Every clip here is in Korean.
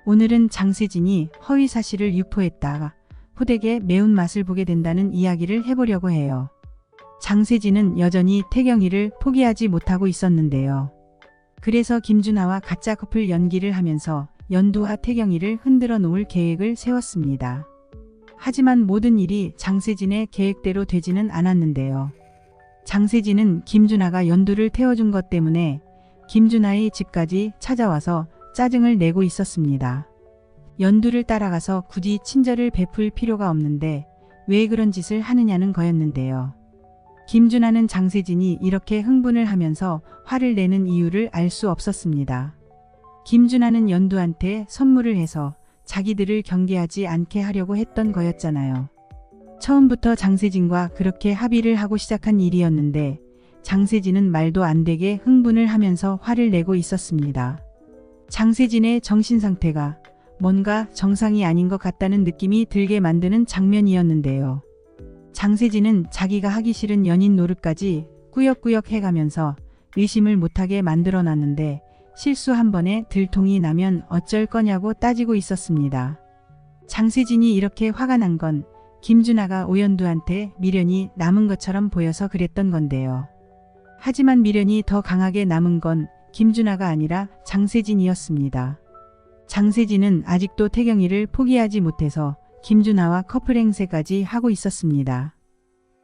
오늘은 장세진이 허위 사실을 유포했다가 호되게 매운맛을 보게 된다는 이야기를 해보려고 해요. 장세진은 여전히 태경이를 포기하지 못하고 있었는데요. 그래서 김준하와 가짜 커플 연기를 하면서 연두와 태경이를 흔들어 놓을 계획을 세웠습니다. 하지만 모든 일이 장세진의 계획대로 되지는 않았는데요. 장세진은 김준하가 연두를 태워준 것 때문에 김준하의 집까지 찾아와서 짜증을 내고 있었습니다. 연두를 따라가서 굳이 친절을 베풀 필요가 없는데 왜 그런 짓을 하느냐는 거였는데요. 김준하는 장세진이 이렇게 흥분을 하면서 화를 내는 이유를 알 수 없었습니다. 김준하는 연두한테 선물을 해서 자기들을 경계하지 않게 하려고 했던 거였잖아요. 처음부터 장세진과 그렇게 합의를 하고 시작한 일이었는데 장세진은 말도 안 되게 흥분을 하면서 화를 내고 있었습니다. 장세진의 정신 상태가 뭔가 정상이 아닌 것 같다는 느낌이 들게 만드는 장면이었는데요. 장세진은 자기가 하기 싫은 연인 노릇까지 꾸역꾸역 해가면서 의심을 못하게 만들어놨는데 실수 한 번에 들통이 나면 어쩔 거냐고 따지고 있었습니다. 장세진이 이렇게 화가 난 건 김준하가 오연두한테 미련이 남은 것처럼 보여서 그랬던 건데요. 하지만 미련이 더 강하게 남은 건 김준하가 아니라 장세진이었습니다. 장세진은 아직도 태경이를 포기하지 못해서 김준하와 커플 행세까지 하고 있었습니다.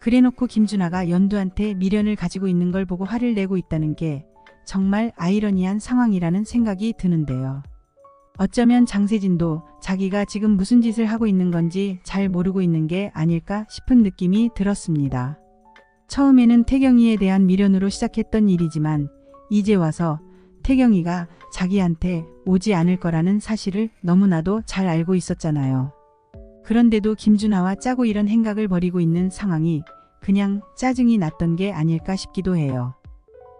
그래놓고 김준하가 연두한테 미련을 가지고 있는 걸 보고 화를 내고 있다는 게 정말 아이러니한 상황이라는 생각이 드는데요. 어쩌면 장세진도 자기가 지금 무슨 짓을 하고 있는 건지 잘 모르고 있는 게 아닐까 싶은 느낌이 들었습니다. 처음에는 태경이에 대한 미련으로 시작했던 일이지만 이제 와서 태경이가 자기한테 오지 않을 거라는 사실을 너무나도 잘 알고 있었잖아요. 그런데도 김준하와 짜고 이런 행각을 벌이고 있는 상황이 그냥 짜증이 났던 게 아닐까 싶기도 해요.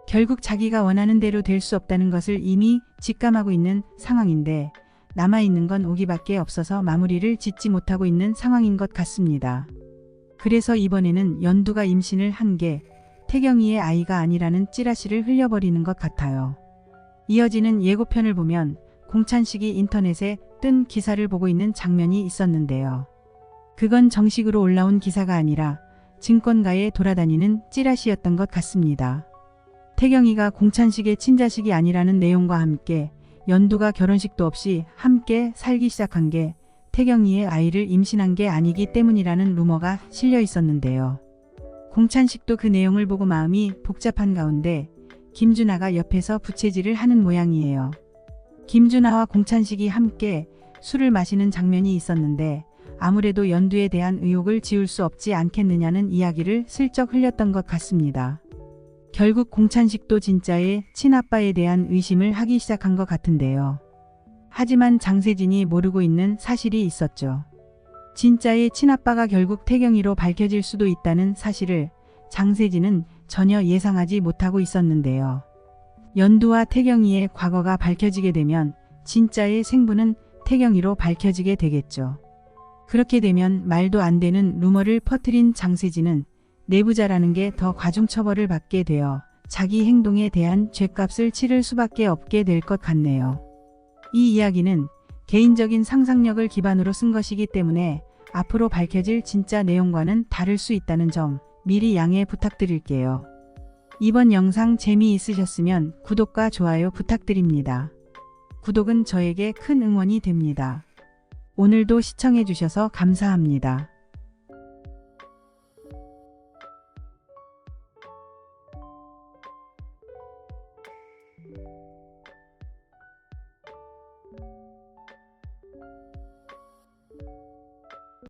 결국 자기가 원하는 대로 될 수 없다는 것을 이미 직감하고 있는 상황인데 남아있는 건 오기밖에 없어서 마무리를 짓지 못하고 있는 상황인 것 같습니다. 그래서 이번에는 연두가 임신을 한 게 태경이의 아이가 아니라는 찌라시를 흘려버리는 것 같아요. 이어지는 예고편을 보면 공찬식이 인터넷에 뜬 기사를 보고 있는 장면이 있었는데요. 그건 정식으로 올라온 기사가 아니라 증권가에 돌아다니는 찌라시였던 것 같습니다. 태경이가 공찬식의 친자식이 아니라는 내용과 함께 연두가 결혼식도 없이 함께 살기 시작한 게 태경이의 아이를 임신한 게 아니기 때문이라는 루머가 실려 있었는데요. 공찬식도 그 내용을 보고 마음이 복잡한 가운데 김준하가 옆에서 부채질을 하는 모양이에요. 김준하와 공찬식이 함께 술을 마시는 장면이 있었는데 아무래도 연두에 대한 의혹을 지울 수 없지 않겠느냐는 이야기를 슬쩍 흘렸던 것 같습니다. 결국 공찬식도 진짜의 친아빠에 대한 의심을 하기 시작한 것 같은데요. 하지만 장세진이 모르고 있는 사실이 있었죠. 진짜의 친아빠가 결국 태경이로 밝혀질 수도 있다는 사실을 장세진은 전혀 예상하지 못하고 있었는데요. 연두와 태경이의 과거가 밝혀지게 되면 진짜의 생부는 태경이로 밝혀지게 되겠죠. 그렇게 되면 말도 안 되는 루머를 퍼뜨린 장세진은 내부자라는 게 더 가중처벌을 받게 되어 자기 행동에 대한 죗값을 치를 수밖에 없게 될 것 같네요. 이 이야기는 개인적인 상상력을 기반으로 쓴 것이기 때문에 앞으로 밝혀질 진짜 내용과는 다를 수 있다는 점 미리 양해 부탁드릴게요. 이번 영상 재미있으셨으면 구독과 좋아요 부탁드립니다. 구독은 저에게 큰 응원이 됩니다. 오늘도 시청해주셔서 감사합니다.